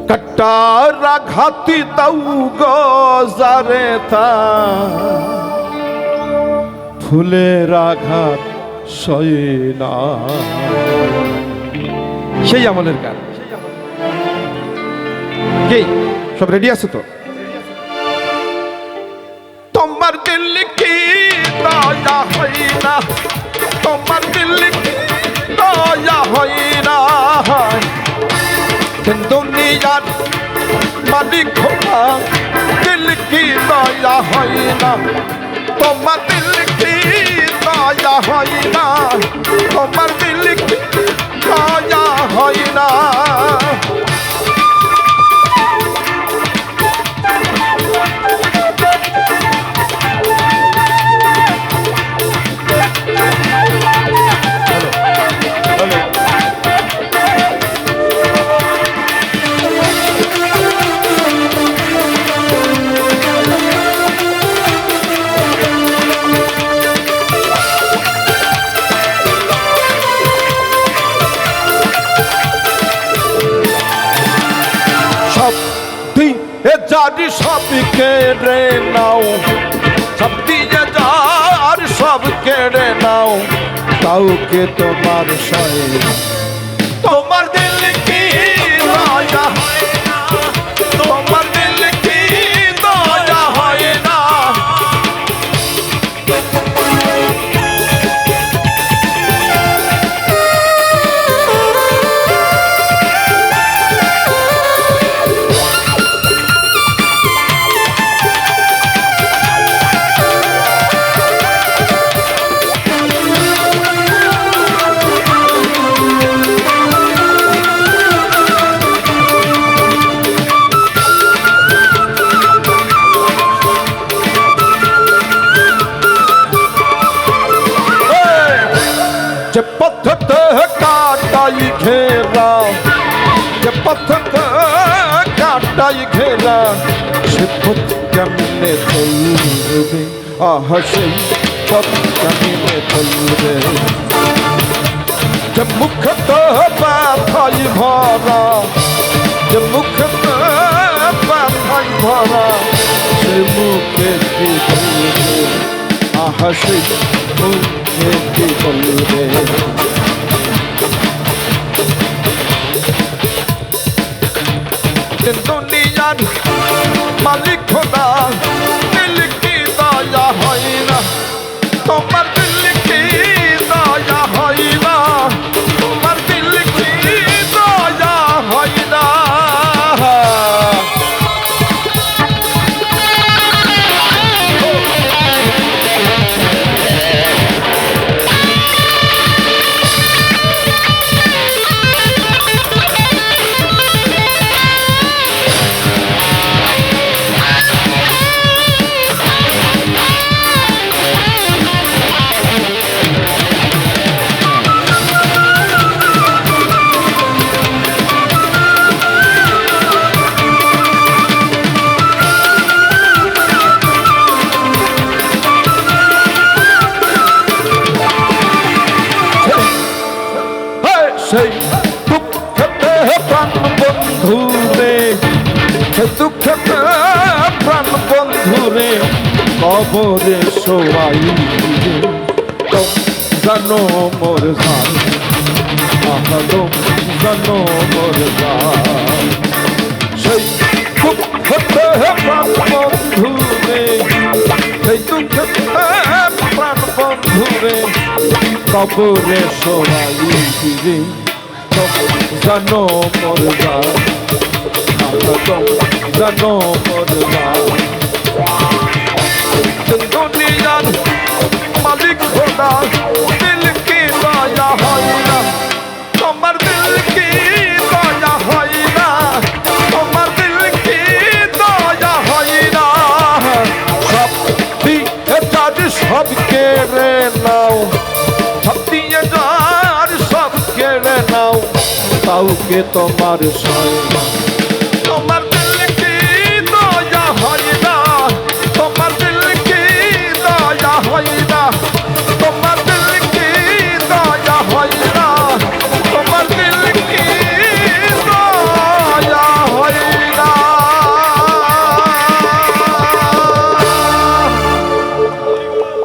कट्टार घाती ताऊ गजारे ता ফুলের আঘাত সয়ে না। সেই আমলের গান। কে সব রেডি আছে তো? তোমার দিল কি দয়া হয় না, তোমার দিল কি দয়া হয় না, দুনিয়ার মালিক খোদা দিল কি দয়া হয় না, তোমার দিল কি দয়া হয় না, তোমার দিল কি দয়া হয় না। जारी सब केड़े नाओ सब दिए जार सब केड़े नाओ ताऊ के तुम्हार साए तुम्हार दिल की दया है ना, तुम्हार दिल की दया है ना। जब पत्थर काटाई घेरा, जब पत्थर काटाई घेरा, से पथ कमने चलबे आह से पथ कमने चलबे। जब मुख तो बाथाई भरा, जब मुख तो बाथाई भरा, से मुखे की चलबे आह से मुखे की चलबे। दुनियार मालिक खुदा दिल की दया है ना, तुम्हार दिल की दया है ना, तुम्हार दिल की दया है ना। সেই দুঃখেতে প্রাণ বন্ধু রে, দুঃখেতে প্রাণ বন্ধু রে, কবরে শোয়াই তো জানো মোর জান, আহলো জানো মোর জান। সেই দুঃখেতে প্রাণ বন্ধু রে, সেই দুঃখেতে প্রাণ বন্ধু রে, কবরে শোয়াই রে, জানো মোর জান, জানো মোর জান। দুনিয়ার মালিক খোদা দিল কি দয়া হয় না, তোমার দিল কি দয়া হয় না, তোমার দিল কি দয়া হয় না। সব দিয়ে যার সব কেড়ে নাও, সব দিয়ে যার সব কেড়ে নাও, কাউকে তোমার সয়